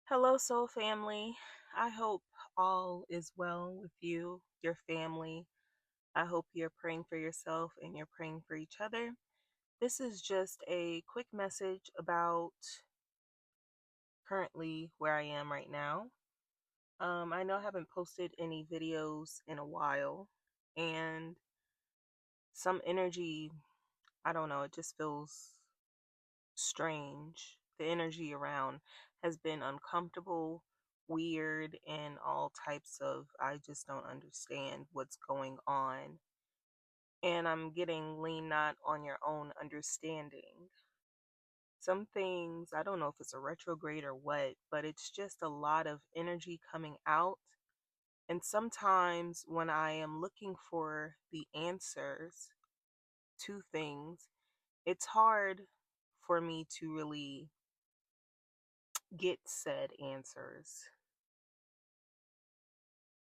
Hello, soul family. I hope all is well with you, your family. I hope you're praying for yourself and you're praying for each other. This is just a quick message about currently where I am right now. I know I haven't posted any videos in a while, and some energy, I don't know, it just feels strange. The energy around has been uncomfortable, weird, and all types of I just don't understand what's going on. And I'm getting lean not on your own understanding. Some things, I don't know if it's a retrograde or what, but it's just a lot of energy coming out. And sometimes when I am looking for the answers to things, it's hard for me to really get said answers.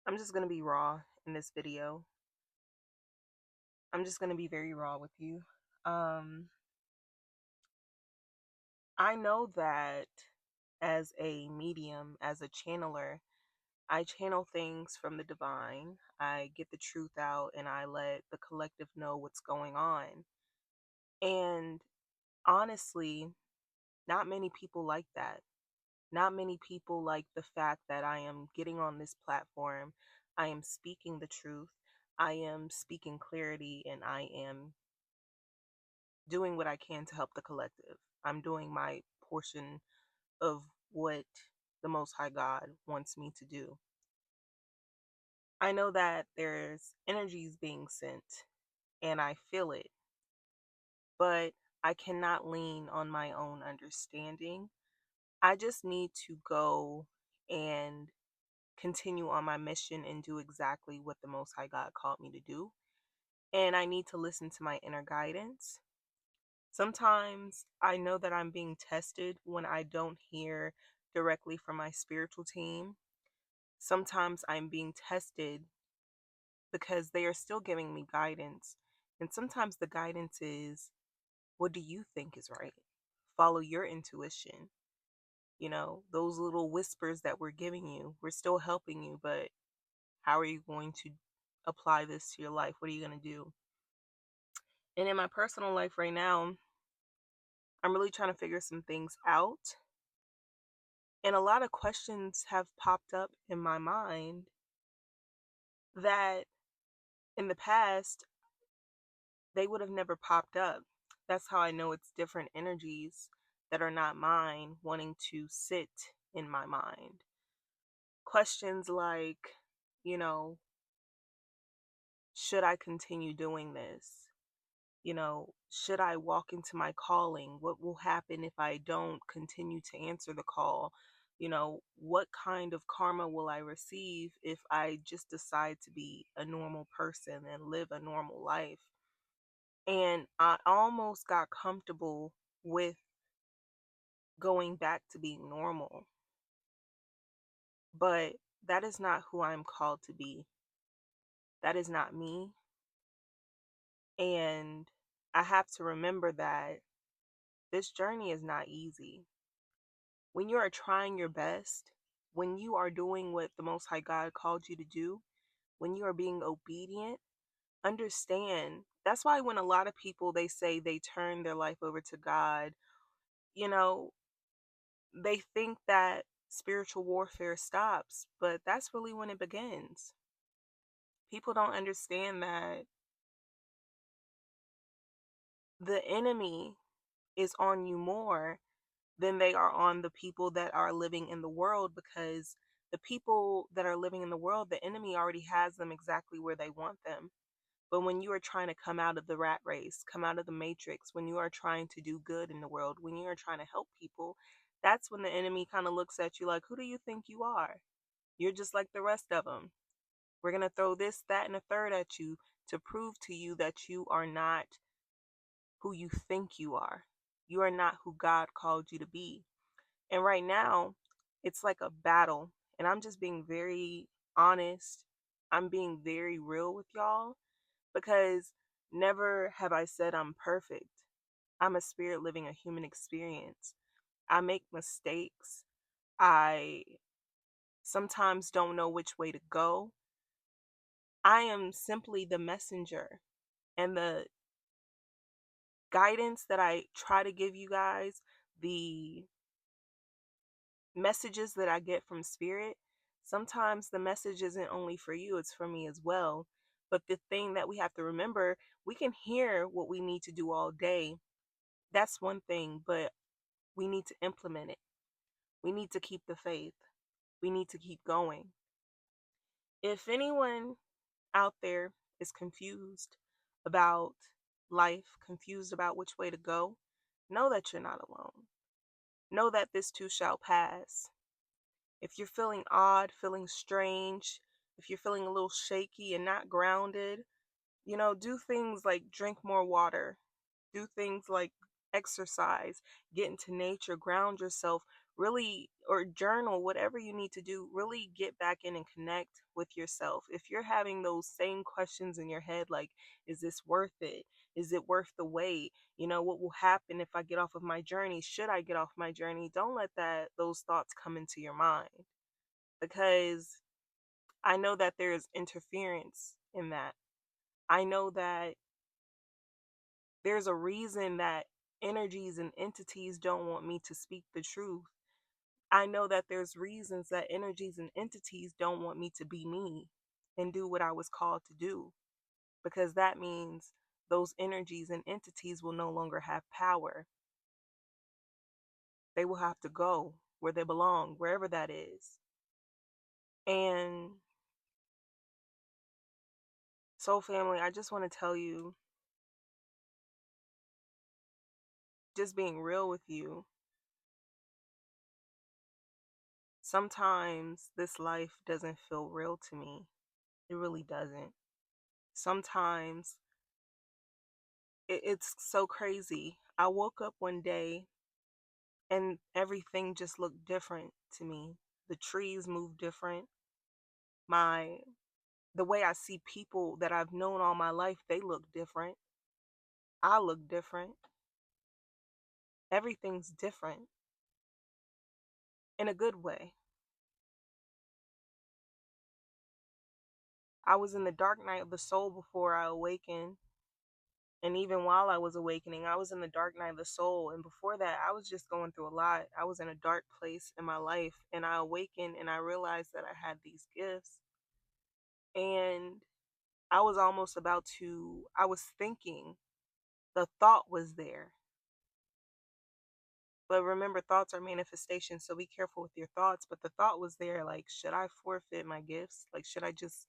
I'm just going to be raw in this video. I'm just going to be very raw with you. Um, I know that as a medium, as a channeler, I channel things from the divine. I get the truth out and I let the collective know what's going on. And honestly, not many people like that. Not many people like the fact that I am getting on this platform, I am speaking the truth, I am speaking clarity, and I am doing what I can to help the collective. I'm doing my portion of what the Most High God wants me to do. I know that there's energies being sent, and I feel it, but I cannot lean on my own understanding. I just need to go and continue on my mission and do exactly what the Most High God called me to do. And I need to listen to my inner guidance. Sometimes I know that I'm being tested when I don't hear directly from my spiritual team. Sometimes I'm being tested because they are still giving me guidance. And sometimes the guidance is, what do you think is right? Follow your intuition. You know, those little whispers that we're giving you, we're still helping you, but how are you going to apply this to your life? What are you going to do? And in my personal life right now, I'm really trying to figure some things out. And a lot of questions have popped up in my mind that in the past, they would have never popped up. That's how I know it's different energies that are not mine wanting to sit in my mind. Questions like, you know, should I continue doing this? Should I walk into my calling? What will happen if I don't continue to answer the call? What kind of karma will I receive if I just decide to be a normal person and live a normal life? And I almost got comfortable with going back to being normal, but that is not who I'm called to be. That is not me. And I have to remember that this journey is not easy. When you are trying your best, when you are doing what the Most High God called you to do, when you are being obedient, understand. That's why when a lot of people they say they turn their life over to God, you know, they think that spiritual warfare stops, but that's really when it begins. People don't understand that the enemy is on you more than they are on the people that are living in the world, because the people that are living in the world, the enemy already has them exactly where they want them. But when you are trying to come out of the rat race, come out of the matrix, when you are trying to do good in the world, when you are trying to help people, that's when the enemy kind of looks at you like, who do you think you are? You're just like the rest of them. We're going to throw this, that, and a third at you to prove to you that you are not who you think you are. You are not who God called you to be. And right now, it's like a battle. And I'm just being very honest. I'm being very real with y'all because never have I said I'm perfect. I'm a spirit living a human experience. I make mistakes. I sometimes don't know which way to go. I am simply the messenger, and the guidance that I try to give you guys, the messages that I get from spirit, sometimes the message isn't only for you, it's for me as well. But the thing that we have to remember, we can hear what we need to do all day. That's one thing, but we need to implement it. We need to keep the faith. We need to keep going. If anyone out there is confused about life, confused about which way to go, know that you're not alone. Know that this too shall pass. If you're feeling odd, feeling strange, if you're feeling a little shaky and not grounded, do things like drink more water, do things like exercise, get into nature, ground yourself, really, or journal, whatever you need to do, really get back in and connect with yourself. If you're having those same questions in your head, like, is this worth it? Is it worth the wait? What will happen if I get off of my journey? Should I get off my journey? Don't let those thoughts come into your mind, because I know that there is interference in that. I know that there's a reason that energies and entities don't want me to speak the truth. I know that there's reasons that energies and entities don't want me to be me and do what I was called to do, because that means those energies and entities will no longer have power. They will have to go where they belong, wherever that is. And soul family, I just want to tell you, just being real with you, sometimes this life doesn't feel real to me. It really doesn't. Sometimes it's so crazy. I woke up one day and everything just looked different to me. The trees move different. My the way I see people that I've known all my life, they look different. I look different. Everything's different in a good way. I was in the dark night of the soul before I awakened. And even while I was awakening, I was in the dark night of the soul. And before that, I was just going through a lot. I was in a dark place in my life. And I awakened and I realized that I had these gifts. And I was thinking, the thought was there. But remember, thoughts are manifestations. So be careful with your thoughts. But the thought was there, like, should I forfeit my gifts? Like, should I just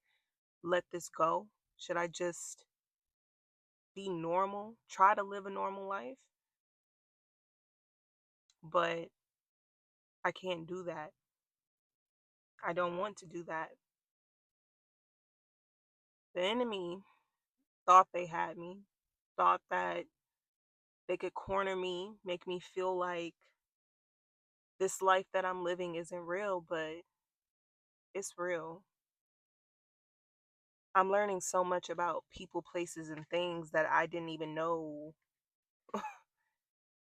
let this go? Should I just be normal? Try to live a normal life? But I can't do that. I don't want to do that. The enemy thought they had me, thought that they could corner me, make me feel like this life that I'm living isn't real, but it's real. I'm learning so much about people, places, and things that I didn't even know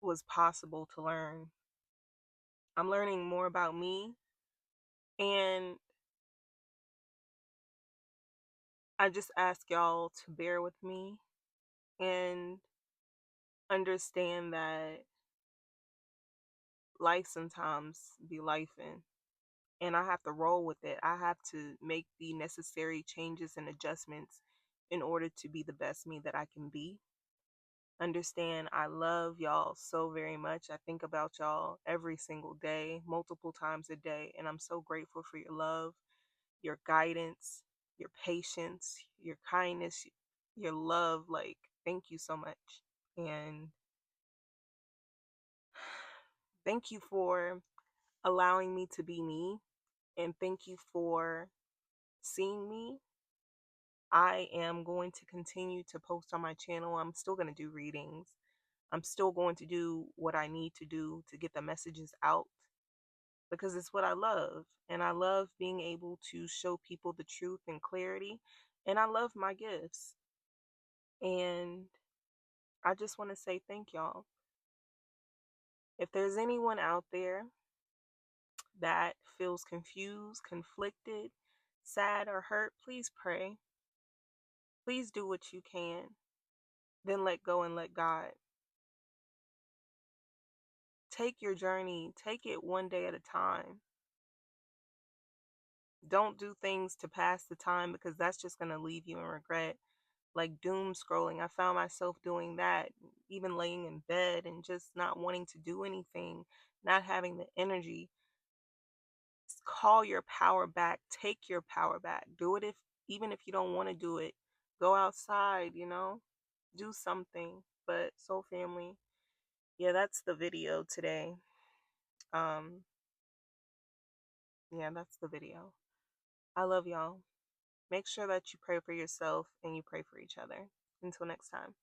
was possible to learn. I'm learning more about me, and I just ask y'all to bear with me and understand that life sometimes be lifing, and I have to roll with it. I have to make the necessary changes and adjustments in order to be the best me that I can be. Understand, I love y'all so very much. I think about y'all every single day, multiple times a day, and I'm so grateful for your love, your guidance, your patience, your kindness, your love. Like, thank you so much. And thank you for allowing me to be me, and thank you for seeing me. I am going to continue to post on my channel. I'm still going to do readings. I'm still going to do what I need to do to get the messages out, because it's what I love. And I love being able to show people the truth and clarity. And I love my gifts. And I just want to say thank y'all. If there's anyone out there that feels confused, conflicted, sad, or hurt, please pray. Please do what you can. Then let go and let God. Take your journey, take it one day at a time. Don't do things to pass the time, because that's just going to leave you in regret. Like doom scrolling, I found myself doing that, even laying in bed and just not wanting to do anything, not having the energy. Call your power back, take your power back. Do it, if even if you don't want to do it. Go outside, do something. But soul family, yeah, that's the video today. Um, yeah, that's the video. I love y'all. Make sure that you pray for yourself and you pray for each other. Until next time.